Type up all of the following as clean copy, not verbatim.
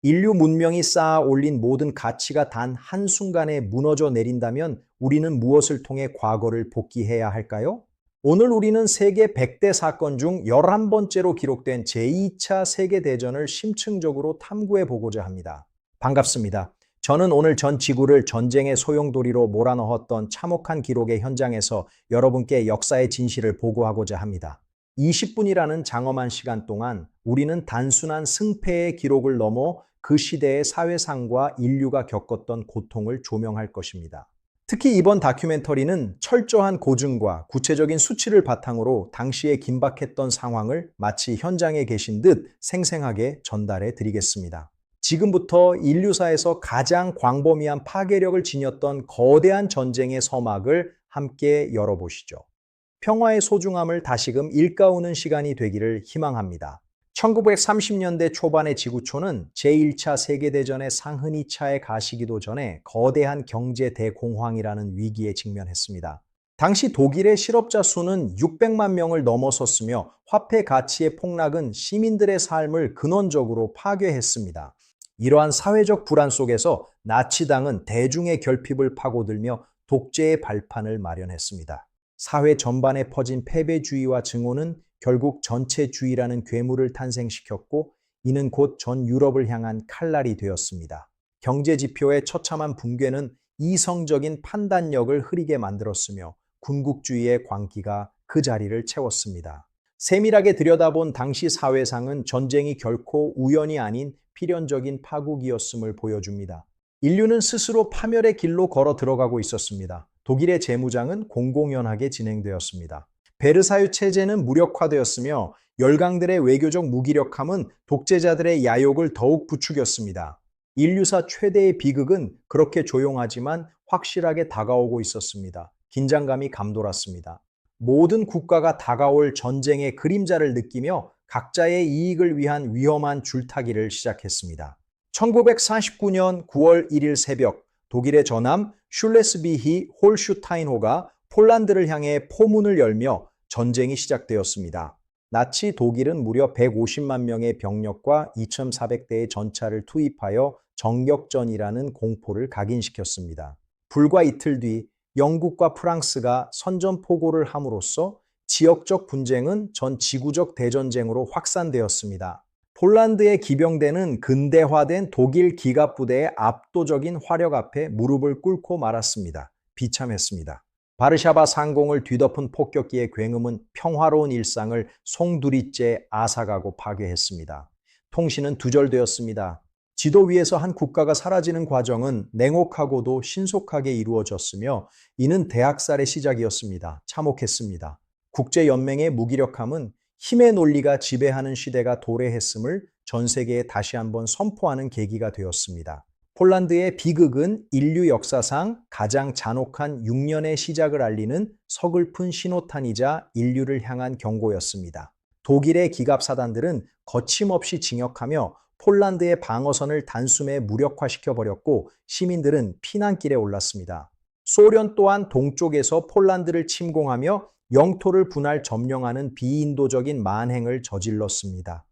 인류 문명이 쌓아 올린 모든 가치가 단 한순간에 무너져 내린다면 우리는 무엇을 통해 과거를 복귀해야 할까요? 오늘 우리는 세계 100대 사건 중 11번째로 기록된 제2차 세계대전을 심층적으로 탐구해 보고자 합니다. 반갑습니다. 저는 오늘 전 지구를 전쟁의 소용돌이로 몰아넣었던 참혹한 기록의 현장에서 여러분께 역사의 진실을 보고하고자 합니다. 20분이라는 장엄한 시간 동안 우리는 단순한 승패의 기록을 넘어 그 시대의 사회상과 인류가 겪었던 고통을 조명할 것입니다. 특히 이번 다큐멘터리는 철저한 고증과 구체적인 수치를 바탕으로 당시에 긴박했던 상황을 마치 현장에 계신 듯 생생하게 전달해 드리겠습니다. 지금부터 인류사에서 가장 광범위한 파괴력을 지녔던 거대한 전쟁의 서막을 함께 열어보시죠. 평화의 소중함을 다시금 일깨우는 시간이 되기를 희망합니다. 1930년대 초반의 지구촌은 제1차 세계대전의 상흔이 차에 가시기도 전에 거대한 경제 대공황이라는 위기에 직면했습니다. 당시 독일의 실업자 수는 600만 명을 넘어섰으며 화폐 가치의 폭락은 시민들의 삶을 근원적으로 파괴했습니다. 이러한 사회적 불안 속에서 나치당은 대중의 결핍을 파고들며 독재의 발판을 마련했습니다. 사회 전반에 퍼진 패배주의와 증오는 결국 전체주의라는 괴물을 탄생시켰고 이는 곧 전 유럽을 향한 칼날이 되었습니다. 경제지표의 처참한 붕괴는 이성적인 판단력을 흐리게 만들었으며 군국주의의 광기가 그 자리를 채웠습니다. 세밀하게 들여다본 당시 사회상은 전쟁이 결코 우연이 아닌 필연적인 파국이었음을 보여줍니다. 인류는 스스로 파멸의 길로 걸어 들어가고 있었습니다. 독일의 재무장은 공공연하게 진행되었습니다. 베르사유 체제는 무력화되었으며 열강들의 외교적 무기력함은 독재자들의 야욕을 더욱 부추겼습니다. 인류사 최대의 비극은 그렇게 조용하지만 확실하게 다가오고 있었습니다. 긴장감이 감돌았습니다. 모든 국가가 다가올 전쟁의 그림자를 느끼며 각자의 이익을 위한 위험한 줄타기를 시작했습니다. 1949년 9월 1일 새벽 독일의 전함 슐레스비히 홀슈타인호가 폴란드를 향해 포문을 열며 전쟁이 시작되었습니다. 나치 독일은 무려 150만 명의 병력과 2,400대의 전차를 투입하여 정격전이라는 공포를 각인시켰습니다. 불과 이틀 뒤 영국과 프랑스가 선전포고를 함으로써 지역적 분쟁은 전 지구적 대전쟁으로 확산되었습니다. 폴란드의 기병대는 근대화된 독일 기갑부대의 압도적인 화력 앞에 무릎을 꿇고 말았습니다. 비참했습니다. 바르샤바 상공을 뒤덮은 폭격기의 굉음은 평화로운 일상을 송두리째 앗아가고 파괴했습니다. 통신은 두절되었습니다. 지도 위에서 한 국가가 사라지는 과정은 냉혹하고도 신속하게 이루어졌으며 이는 대학살의 시작이었습니다. 참혹했습니다. 국제연맹의 무기력함은 힘의 논리가 지배하는 시대가 도래했음을 전 세계에 다시 한번 선포하는 계기가 되었습니다. 폴란드의 비극은 인류 역사상 가장 잔혹한 6년의 시작을 알리는 서글픈 신호탄이자 인류를 향한 경고였습니다. 독일의 기갑사단들은 거침없이 진격하며 폴란드의 방어선을 단숨에 무력화시켜버렸고 시민들은 피난길에 올랐습니다. 소련 또한 동쪽에서 폴란드를 침공하며 영토를 분할 점령하는 비인도적인 만행을 저질렀습니다.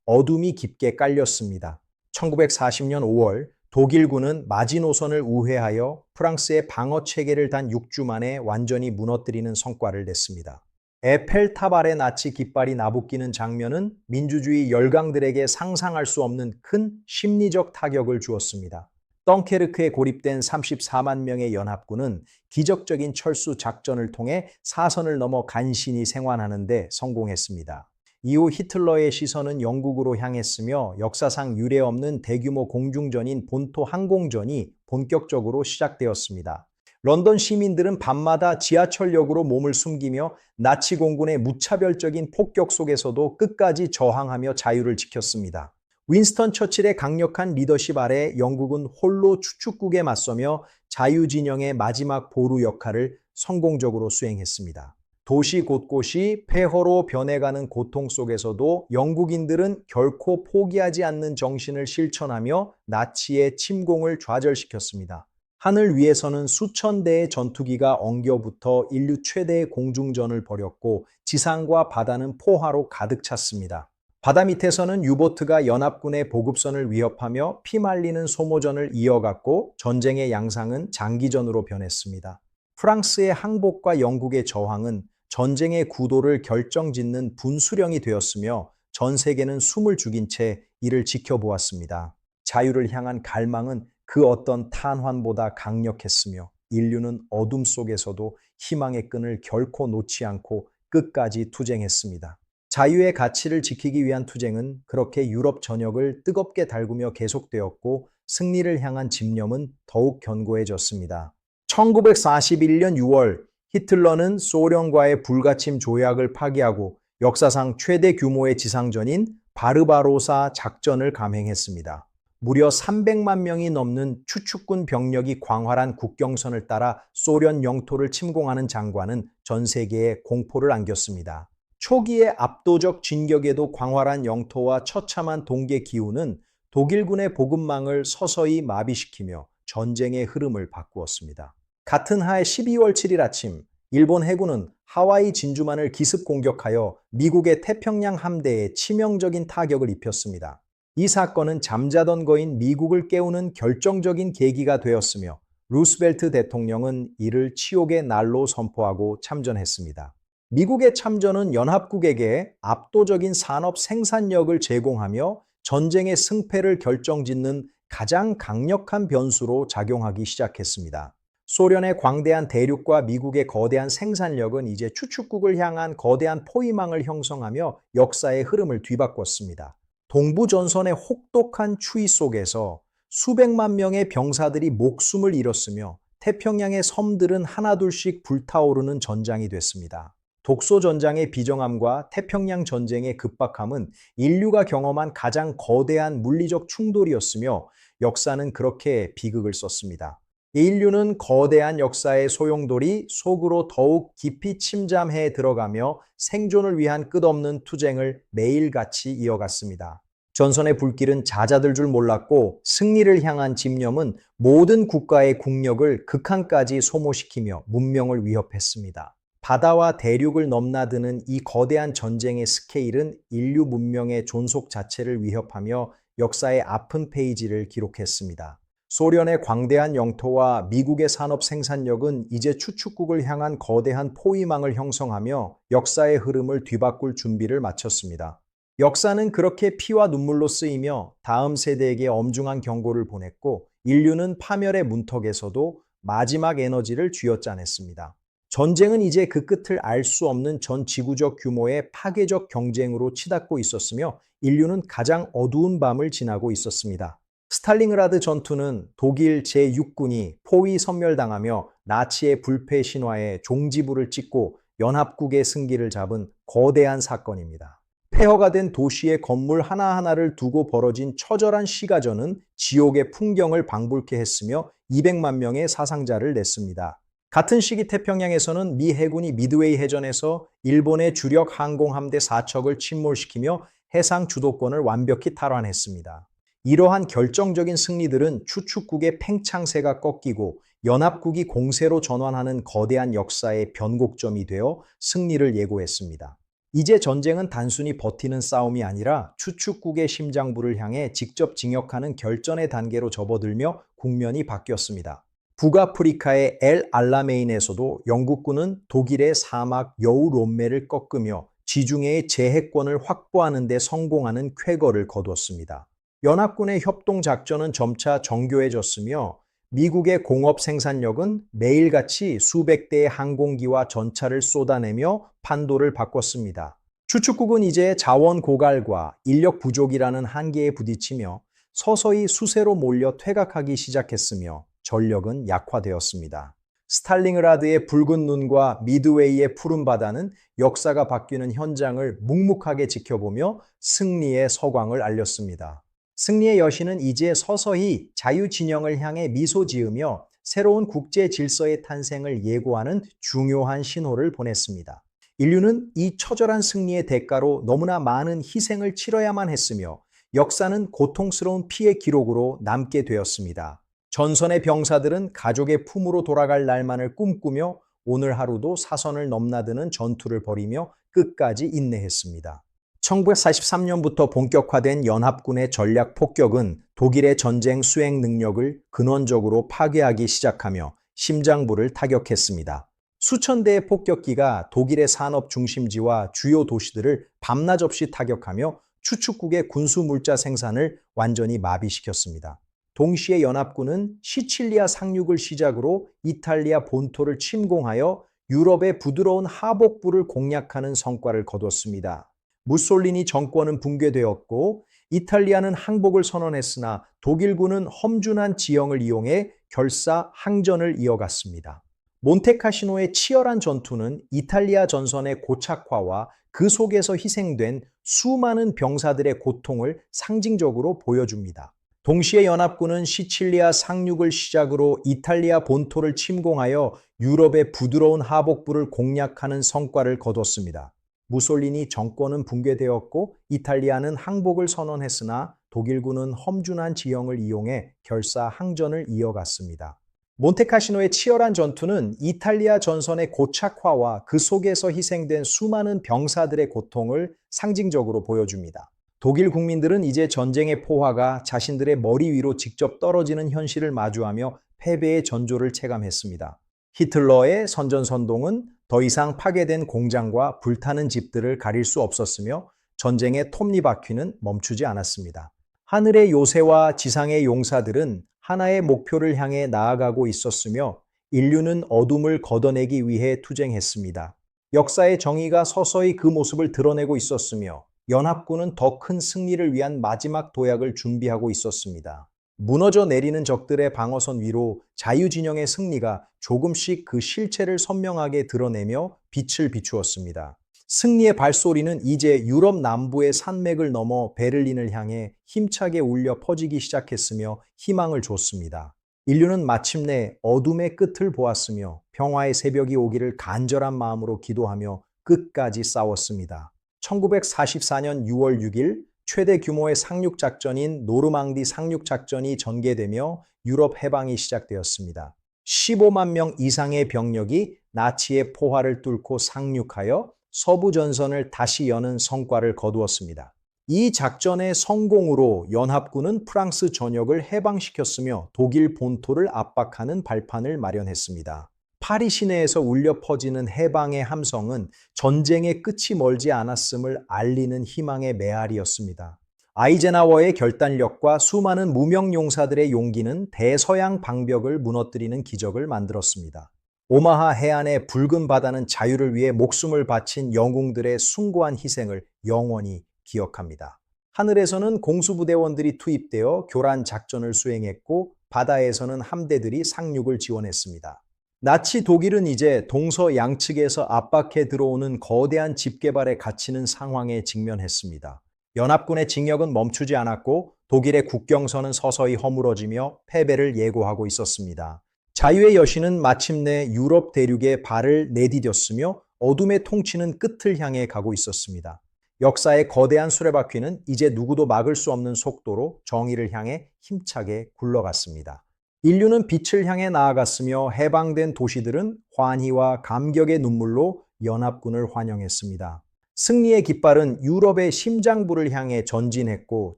어둠이 깊게 깔렸습니다. 1940년 5월 독일군은 마지노선을 우회하여 프랑스의 방어 체계를 단 6주 만에 완전히 무너뜨리는 성과를 냈습니다. 에펠탑 아래 나치 깃발이 나부끼는 장면은 민주주의 열강들에게 상상할 수 없는 큰 심리적 타격을 주었습니다. 덩케르크에 고립된 34만 명의 연합군은 기적적인 철수 작전을 통해 사선을 넘어 간신히 생還하는 데 성공했습니다. 이후 히틀러의 시선은 영국으로 향했으며 역사상 유례없는 대규모 공중전인 본토 항공전이 본격적으로 시작되었습니다. 런던 시민들은 밤마다 지하철역으로 몸을 숨기며 나치 공군의 무차별적인 폭격 속에서도 끝까지 저항하며 자유를 지켰습니다. 윈스턴 처칠의 강력한 리더십 아래 영국은 홀로 추축국에 맞서며 자유진영의 마지막 보루 역할을 성공적으로 수행했습니다. 도시 곳곳이 폐허로 변해가는 고통 속에서도 영국인들은 결코 포기하지 않는 정신을 실천하며 나치의 침공을 좌절시켰습니다. 하늘 위에서는 수천 대의 전투기가 엉겨붙어 인류 최대의 공중전을 벌였고 지상과 바다는 포화로 가득 찼습니다. 바다 밑에서는 유보트가 연합군의 보급선을 위협하며 피말리는 소모전을 이어갔고 전쟁의 양상은 장기전으로 변했습니다. 프랑스의 항복과 영국의 저항은 전쟁의 구도를 결정짓는 분수령이 되었으며 전 세계는 숨을 죽인 채 이를 지켜보았습니다. 자유를 향한 갈망은 그 어떤 탄환보다 강력했으며 인류는 어둠 속에서도 희망의 끈을 결코 놓지 않고 끝까지 투쟁했습니다. 자유의 가치를 지키기 위한 투쟁은 그렇게 유럽 전역을 뜨겁게 달구며 계속되었고 승리를 향한 집념은 더욱 견고해졌습니다. 1941년 6월 히틀러는 소련과의 불가침 조약을 파기하고 역사상 최대 규모의 지상전인 바르바로사 작전을 감행했습니다. 무려 300만 명이 넘는 추축군 병력이 광활한 국경선을 따라 소련 영토를 침공하는 장관은 전 세계에 공포를 안겼습니다. 초기의 압도적 진격에도 광활한 영토와 처참한 동계 기후는 독일군의 보급망을 서서히 마비시키며 전쟁의 흐름을 바꾸었습니다. 같은 해 12월 7일 아침, 일본 해군은 하와이 진주만을 기습 공격하여 미국의 태평양 함대에 치명적인 타격을 입혔습니다. 이 사건은 잠자던 거인 미국을 깨우는 결정적인 계기가 되었으며 루스벨트 대통령은 이를 치욕의 날로 선포하고 참전했습니다. 미국의 참전은 연합국에게 압도적인 산업 생산력을 제공하며 전쟁의 승패를 결정짓는 가장 강력한 변수로 작용하기 시작했습니다. 소련의 광대한 대륙과 미국의 거대한 생산력은 이제 추축국을 향한 거대한 포위망을 형성하며 역사의 흐름을 뒤바꿨습니다. 동부 전선의 혹독한 추위 속에서 수백만 명의 병사들이 목숨을 잃었으며 태평양의 섬들은 하나둘씩 불타오르는 전장이 됐습니다. 독소 전장의 비정함과 태평양 전쟁의 급박함은 인류가 경험한 가장 거대한 물리적 충돌이었으며 역사는 그렇게 비극을 썼습니다. 인류는 거대한 역사의 소용돌이 속으로 더욱 깊이 침잠해 들어가며 생존을 위한 끝없는 투쟁을 매일같이 이어갔습니다. 전선의 불길은 잦아들 줄 몰랐고 승리를 향한 집념은 모든 국가의 국력을 극한까지 소모시키며 문명을 위협했습니다. 바다와 대륙을 넘나드는 이 거대한 전쟁의 스케일은 인류 문명의 존속 자체를 위협하며 역사의 아픈 페이지를 기록했습니다. 소련의 광대한 영토와 미국의 산업 생산력은 이제 추축국을 향한 거대한 포위망을 형성하며 역사의 흐름을 뒤바꿀 준비를 마쳤습니다. 역사는 그렇게 피와 눈물로 쓰이며 다음 세대에게 엄중한 경고를 보냈고 인류는 파멸의 문턱에서도 마지막 에너지를 쥐어짜냈습니다. 전쟁은 이제 그 끝을 알 수 없는 전 지구적 규모의 파괴적 경쟁으로 치닫고 있었으며 인류는 가장 어두운 밤을 지나고 있었습니다. 스탈링그라드 전투는 독일 제6군이 포위 섬멸당하며 나치의 불패 신화에 종지부를 찍고 연합국의 승기를 잡은 거대한 사건입니다. 폐허가 된 도시의 건물 하나하나를 두고 벌어진 처절한 시가전은 지옥의 풍경을 방불케 했으며 200만 명의 사상자를 냈습니다. 같은 시기 태평양에서는 미 해군이 미드웨이 해전에서 일본의 주력 항공함대 4척을 침몰시키며 해상 주도권을 완벽히 탈환했습니다. 이러한 결정적인 승리들은 추축국의 팽창세가 꺾이고 연합국이 공세로 전환하는 거대한 역사의 변곡점이 되어 승리를 예고했습니다. 이제 전쟁은 단순히 버티는 싸움이 아니라 추축국의 심장부를 향해 직접 징역하는 결전의 단계로 접어들며 국면이 바뀌었습니다. 북아프리카의 엘 알라메인에서도 영국군은 독일의 사막 여우 롬메를 꺾으며 지중해의 제해권을 확보하는 데 성공하는 쾌거를 거두었습니다. 연합군의 협동작전은 점차 정교해졌으며 미국의 공업 생산력은 매일같이 수백 대의 항공기와 전차를 쏟아내며 판도를 바꿨습니다. 추축국은 이제 자원 고갈과 인력 부족이라는 한계에 부딪히며 서서히 수세로 몰려 퇴각하기 시작했으며 전력은 약화되었습니다. 스탈링그라드의 붉은 눈과 미드웨이의 푸른 바다는 역사가 바뀌는 현장을 묵묵하게 지켜보며 승리의 서광을 알렸습니다. 승리의 여신은 이제 서서히 자유 진영을 향해 미소 지으며 새로운 국제 질서의 탄생을 예고하는 중요한 신호를 보냈습니다. 인류는 이 처절한 승리의 대가로 너무나 많은 희생을 치러야만 했으며 역사는 고통스러운 피해 기록으로 남게 되었습니다. 전선의 병사들은 가족의 품으로 돌아갈 날만을 꿈꾸며 오늘 하루도 사선을 넘나드는 전투를 벌이며 끝까지 인내했습니다. 1943년부터 본격화된 연합군의 전략 폭격은 독일의 전쟁 수행 능력을 근원적으로 파괴하기 시작하며 심장부를 타격했습니다. 수천 대의 폭격기가 독일의 산업 중심지와 주요 도시들을 밤낮 없이 타격하며 추축국의 군수 물자 생산을 완전히 마비시켰습니다. 동시에 연합군은 시칠리아 상륙을 시작으로 이탈리아 본토를 침공하여 유럽의 부드러운 하복부를 공략하는 성과를 거뒀습니다. 무솔리니 정권은 붕괴되었고 이탈리아는 항복을 선언했으나 독일군은 험준한 지형을 이용해 결사 항전을 이어갔습니다. 몬테카시노의 치열한 전투는 이탈리아 전선의 고착화와 그 속에서 희생된 수많은 병사들의 고통을 상징적으로 보여줍니다. 동시에 연합군은 시칠리아 상륙을 시작으로 이탈리아 본토를 침공하여 유럽의 부드러운 하복부를 공략하는 성과를 거뒀습니다. 무솔리니 정권은 붕괴되었고 이탈리아는 항복을 선언했으나 독일군은 험준한 지형을 이용해 결사 항전을 이어갔습니다. 몬테카시노의 치열한 전투는 이탈리아 전선의 고착화와 그 속에서 희생된 수많은 병사들의 고통을 상징적으로 보여줍니다. 독일 국민들은 이제 전쟁의 포화가 자신들의 머리 위로 직접 떨어지는 현실을 마주하며 패배의 전조를 체감했습니다. 히틀러의 선전선동은 더 이상 파괴된 공장과 불타는 집들을 가릴 수 없었으며 전쟁의 톱니바퀴는 멈추지 않았습니다. 하늘의 요새와 지상의 용사들은 하나의 목표를 향해 나아가고 있었으며 인류는 어둠을 걷어내기 위해 투쟁했습니다. 역사의 정의가 서서히 그 모습을 드러내고 있었으며 연합군은 더 큰 승리를 위한 마지막 도약을 준비하고 있었습니다. 무너져 내리는 적들의 방어선 위로 자유진영의 승리가 조금씩 그 실체를 선명하게 드러내며 빛을 비추었습니다. 승리의 발소리는 이제 유럽 남부의 산맥을 넘어 베를린을 향해 힘차게 울려 퍼지기 시작했으며 희망을 줬습니다. 인류는 마침내 어둠의 끝을 보았으며 평화의 새벽이 오기를 간절한 마음으로 기도하며 끝까지 싸웠습니다. 1944년 6월 6일 최대 규모의 상륙작전인 노르망디 상륙작전이 전개되며 유럽 해방이 시작되었습니다. 15만 명 이상의 병력이 나치의 포화를 뚫고 상륙하여 서부 전선을 다시 여는 성과를 거두었습니다. 이 작전의 성공으로 연합군은 프랑스 전역을 해방시켰으며 독일 본토를 압박하는 발판을 마련했습니다. 파리 시내에서 울려 퍼지는 해방의 함성은 전쟁의 끝이 멀지 않았음을 알리는 희망의 메아리였습니다. 아이젠하워의 결단력과 수많은 무명 용사들의 용기는 대서양 방벽을 무너뜨리는 기적을 만들었습니다. 오마하 해안의 붉은 바다는 자유를 위해 목숨을 바친 영웅들의 숭고한 희생을 영원히 기억합니다. 하늘에서는 공수부대원들이 투입되어 교란 작전을 수행했고 바다에서는 함대들이 상륙을 지원했습니다. 나치 독일은 이제 동서 양측에서 압박해 들어오는 거대한 집게발에 갇히는 상황에 직면했습니다. 연합군의 징역은 멈추지 않았고 독일의 국경선은 서서히 허물어지며 패배를 예고하고 있었습니다. 자유의 여신은 마침내 유럽 대륙에 발을 내디뎠으며 어둠의 통치는 끝을 향해 가고 있었습니다. 역사의 거대한 수레바퀴는 이제 누구도 막을 수 없는 속도로 정의를 향해 힘차게 굴러갔습니다. 인류는 빛을 향해 나아갔으며 해방된 도시들은 환희와 감격의 눈물로 연합군을 환영했습니다. 승리의 깃발은 유럽의 심장부를 향해 전진했고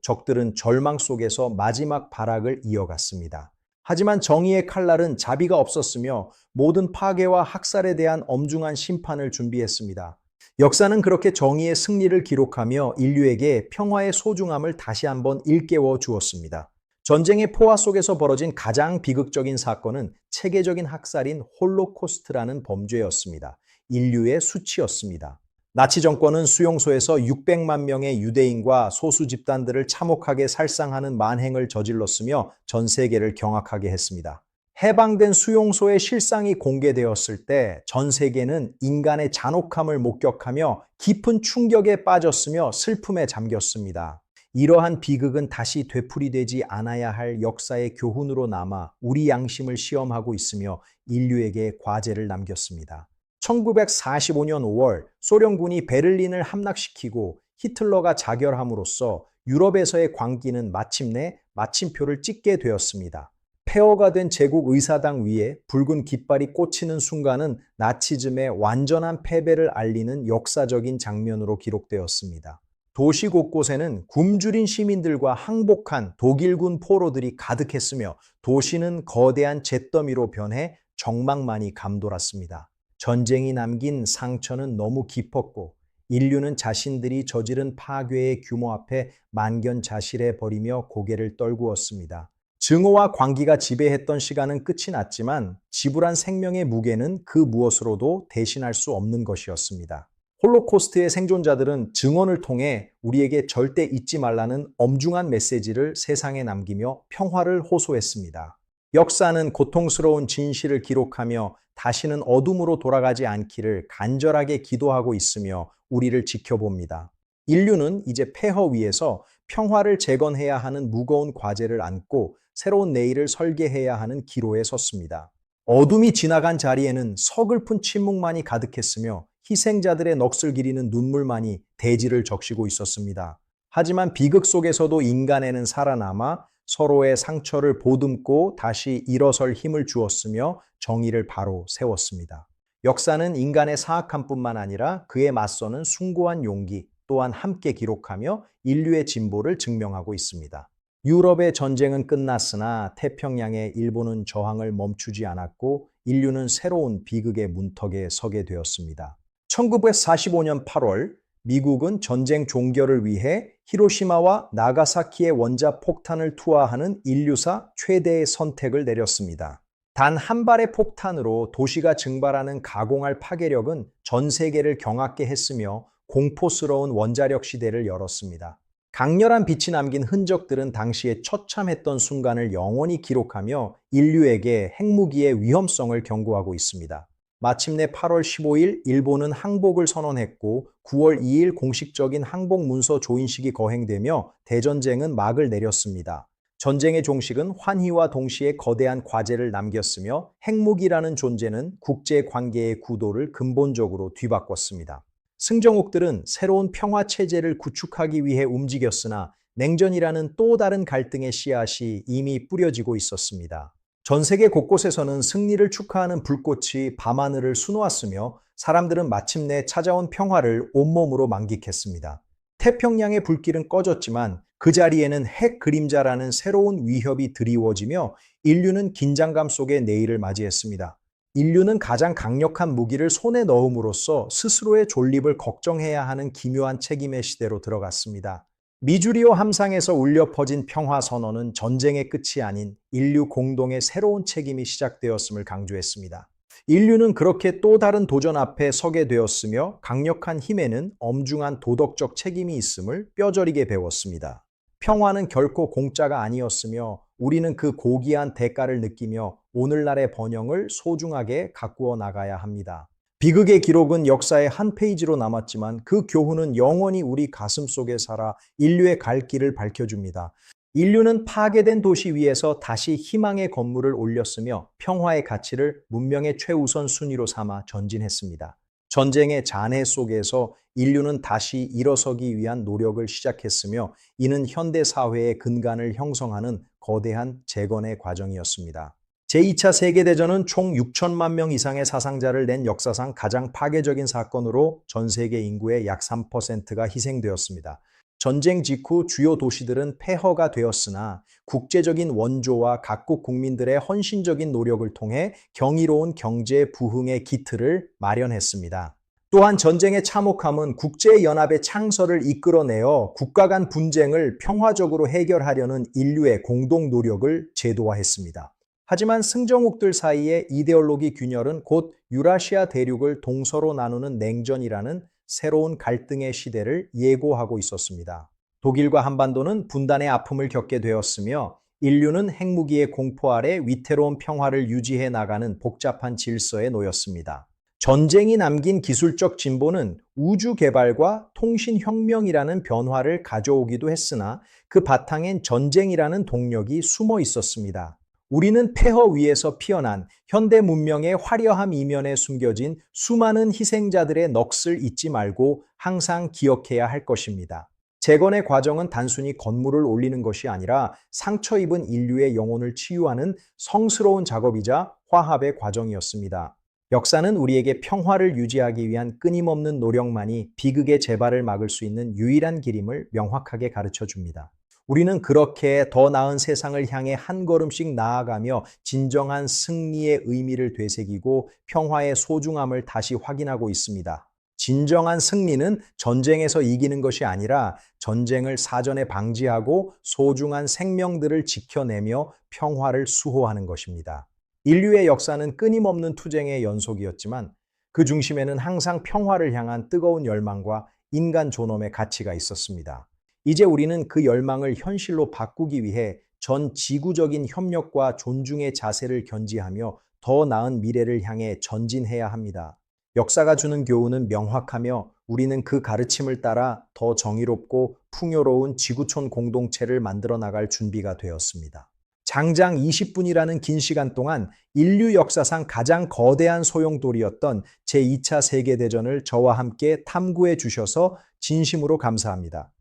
적들은 절망 속에서 마지막 발악을 이어갔습니다. 하지만 정의의 칼날은 자비가 없었으며 모든 파괴와 학살에 대한 엄중한 심판을 준비했습니다. 역사는 그렇게 정의의 승리를 기록하며 인류에게 평화의 소중함을 다시 한번 일깨워 주었습니다. 전쟁의 포화 속에서 벌어진 가장 비극적인 사건은 체계적인 학살인 홀로코스트라는 범죄였습니다. 인류의 수치였습니다. 나치 정권은 수용소에서 600만 명의 유대인과 소수 집단들을 참혹하게 살상하는 만행을 저질렀으며 전 세계를 경악하게 했습니다. 해방된 수용소의 실상이 공개되었을 때 전 세계는 인간의 잔혹함을 목격하며 깊은 충격에 빠졌으며 슬픔에 잠겼습니다. 이러한 비극은 다시 되풀이되지 않아야 할 역사의 교훈으로 남아 우리 양심을 시험하고 있으며 인류에게 과제를 남겼습니다. 1945년 5월 소련군이 베를린을 함락시키고 히틀러가 자결함으로써 유럽에서의 광기는 마침내 마침표를 찍게 되었습니다. 폐허가 된 제국 의사당 위에 붉은 깃발이 꽂히는 순간은 나치즘의 완전한 패배를 알리는 역사적인 장면으로 기록되었습니다. 도시 곳곳에는 굶주린 시민들과 항복한 독일군 포로들이 가득했으며 도시는 거대한 잿더미로 변해 정막만이 감돌았습니다. 전쟁이 남긴 상처는 너무 깊었고 인류는 자신들이 저지른 파괴의 규모 앞에 만견자실해 버리며 고개를 떨구었습니다. 증오와 광기가 지배했던 시간은 끝이 났지만 지불한 생명의 무게는 그 무엇으로도 대신할 수 없는 것이었습니다. 홀로코스트의 생존자들은 증언을 통해 우리에게 절대 잊지 말라는 엄중한 메시지를 세상에 남기며 평화를 호소했습니다. 역사는 고통스러운 진실을 기록하며 다시는 어둠으로 돌아가지 않기를 간절하게 기도하고 있으며 우리를 지켜봅니다. 인류는 이제 폐허 위에서 평화를 재건해야 하는 무거운 과제를 안고 새로운 내일을 설계해야 하는 기로에 섰습니다. 어둠이 지나간 자리에는 서글픈 침묵만이 가득했으며 희생자들의 넋을 기리는 눈물만이 대지를 적시고 있었습니다. 하지만 비극 속에서도 인간에는 살아남아 서로의 상처를 보듬고 다시 일어설 힘을 주었으며 정의를 바로 세웠습니다. 역사는 인간의 사악함뿐만 아니라 그에 맞서는 숭고한 용기 또한 함께 기록하며 인류의 진보를 증명하고 있습니다. 유럽의 전쟁은 끝났으나 태평양의 일본은 저항을 멈추지 않았고 인류는 새로운 비극의 문턱에 서게 되었습니다. 1945년 8월 미국은 전쟁 종결을 위해 히로시마와 나가사키의 원자 폭탄을 투하하는 인류사 최대의 선택을 내렸습니다. 단 한 발의 폭탄으로 도시가 증발하는 가공할 파괴력은 전 세계를 경악게 했으며 공포스러운 원자력 시대를 열었습니다. 강렬한 빛이 남긴 흔적들은 당시에 처참했던 순간을 영원히 기록하며 인류에게 핵무기의 위험성을 경고하고 있습니다. 마침내 8월 15일 일본은 항복을 선언했고 9월 2일 공식적인 항복 문서 조인식이 거행되며 대전쟁은 막을 내렸습니다. 전쟁의 종식은 환희와 동시에 거대한 과제를 남겼으며 핵무기라는 존재는 국제 관계의 구도를 근본적으로 뒤바꿨습니다. 승정국들은 새로운 평화 체제를 구축하기 위해 움직였으나 냉전이라는 또 다른 갈등의 씨앗이 이미 뿌려지고 있었습니다. 전 세계 곳곳에서는 승리를 축하하는 불꽃이 밤하늘을 수놓았으며 사람들은 마침내 찾아온 평화를 온몸으로 만끽했습니다. 태평양의 불길은 꺼졌지만 그 자리에는 핵 그림자라는 새로운 위협이 드리워지며 인류는 긴장감 속에 내일을 맞이했습니다. 인류는 가장 강력한 무기를 손에 넣음으로써 스스로의 존립을 걱정해야 하는 기묘한 책임의 시대로 들어갔습니다. 미주리오 함상에서 울려 퍼진 평화 선언은 전쟁의 끝이 아닌 인류 공동의 새로운 책임이 시작되었음을 강조했습니다. 인류는 그렇게 또 다른 도전 앞에 서게 되었으며 강력한 힘에는 엄중한 도덕적 책임이 있음을 뼈저리게 배웠습니다. 평화는 결코 공짜가 아니었으며 우리는 그 고귀한 대가를 느끼며 오늘날의 번영을 소중하게 가꾸어 나가야 합니다. 비극의 기록은 역사의 한 페이지로 남았지만 그 교훈은 영원히 우리 가슴 속에 살아 인류의 갈 길을 밝혀줍니다. 인류는 파괴된 도시 위에서 다시 희망의 건물을 올렸으며 평화의 가치를 문명의 최우선 순위로 삼아 전진했습니다. 전쟁의 잔해 속에서 인류는 다시 일어서기 위한 노력을 시작했으며 이는 현대 사회의 근간을 형성하는 거대한 재건의 과정이었습니다. 제2차 세계대전은 총 6천만 명 이상의 사상자를 낸 역사상 가장 파괴적인 사건으로 전 세계 인구의 약 3%가 희생되었습니다. 전쟁 직후 주요 도시들은 폐허가 되었으나 국제적인 원조와 각국 국민들의 헌신적인 노력을 통해 경이로운 경제 부흥의 기틀을 마련했습니다. 또한 전쟁의 참혹함은 국제연합의 창설을 이끌어내어 국가 간 분쟁을 평화적으로 해결하려는 인류의 공동 노력을 제도화했습니다. 하지만 승정국들 사이의 이데올로기 균열은 곧 유라시아 대륙을 동서로 나누는 냉전이라는 새로운 갈등의 시대를 예고하고 있었습니다. 독일과 한반도는 분단의 아픔을 겪게 되었으며 인류는 핵무기의 공포 아래 위태로운 평화를 유지해 나가는 복잡한 질서에 놓였습니다. 전쟁이 남긴 기술적 진보는 우주 개발과 통신혁명이라는 변화를 가져오기도 했으나 그 바탕엔 전쟁이라는 동력이 숨어 있었습니다. 우리는 폐허 위에서 피어난 현대 문명의 화려함 이면에 숨겨진 수많은 희생자들의 넋을 잊지 말고 항상 기억해야 할 것입니다. 재건의 과정은 단순히 건물을 올리는 것이 아니라 상처 입은 인류의 영혼을 치유하는 성스러운 작업이자 화합의 과정이었습니다. 역사는 우리에게 평화를 유지하기 위한 끊임없는 노력만이 비극의 재발을 막을 수 있는 유일한 길임을 명확하게 가르쳐 줍니다. 우리는 그렇게 더 나은 세상을 향해 한 걸음씩 나아가며 진정한 승리의 의미를 되새기고 평화의 소중함을 다시 확인하고 있습니다. 진정한 승리는 전쟁에서 이기는 것이 아니라 전쟁을 사전에 방지하고 소중한 생명들을 지켜내며 평화를 수호하는 것입니다. 인류의 역사는 끊임없는 투쟁의 연속이었지만 그 중심에는 항상 평화를 향한 뜨거운 열망과 인간 존엄의 가치가 있었습니다. 이제 우리는 그 열망을 현실로 바꾸기 위해 전 지구적인 협력과 존중의 자세를 견지하며 더 나은 미래를 향해 전진해야 합니다. 역사가 주는 교훈은 명확하며 우리는 그 가르침을 따라 더 정의롭고 풍요로운 지구촌 공동체를 만들어 나갈 준비가 되었습니다. 장장 20분이라는 긴 시간 동안 인류 역사상 가장 거대한 소용돌이였던 제2차 세계대전을 저와 함께 탐구해 주셔서 진심으로 감사합니다.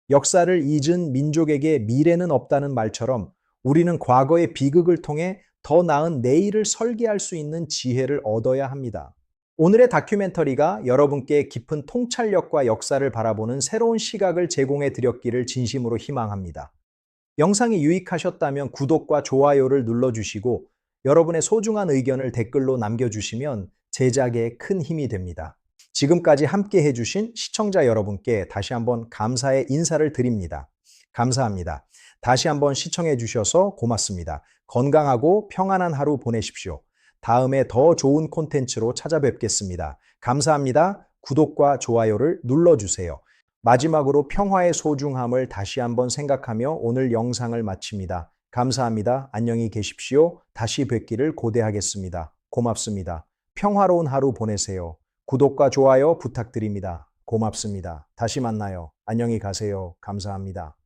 역사를 잊은 민족에게 미래는 없다는 말처럼 우리는 과거의 비극을 통해 더 나은 내일을 설계할 수 있는 지혜를 얻어야 합니다. 오늘의 다큐멘터리가 여러분께 깊은 통찰력과 역사를 바라보는 새로운 시각을 제공해 드렸기를 진심으로 희망합니다. 영상이 유익하셨다면 구독과 좋아요를 눌러주시고 여러분의 소중한 의견을 댓글로 남겨주시면 제작에 큰 힘이 됩니다. 지금까지 함께 해주신 시청자 여러분께 다시 한번 감사의 인사를 드립니다. 감사합니다. 다시 한번 시청해 주셔서 고맙습니다. 건강하고 평안한 하루 보내십시오. 다음에 더 좋은 콘텐츠로 찾아뵙겠습니다. 감사합니다. 구독과 좋아요를 눌러주세요. 마지막으로 평화의 소중함을 다시 한번 생각하며 오늘 영상을 마칩니다. 감사합니다. 안녕히 계십시오. 다시 뵙기를 고대하겠습니다. 고맙습니다. 평화로운 하루 보내세요. 구독과 좋아요 부탁드립니다. 고맙습니다. 다시 만나요. 안녕히 가세요. 감사합니다.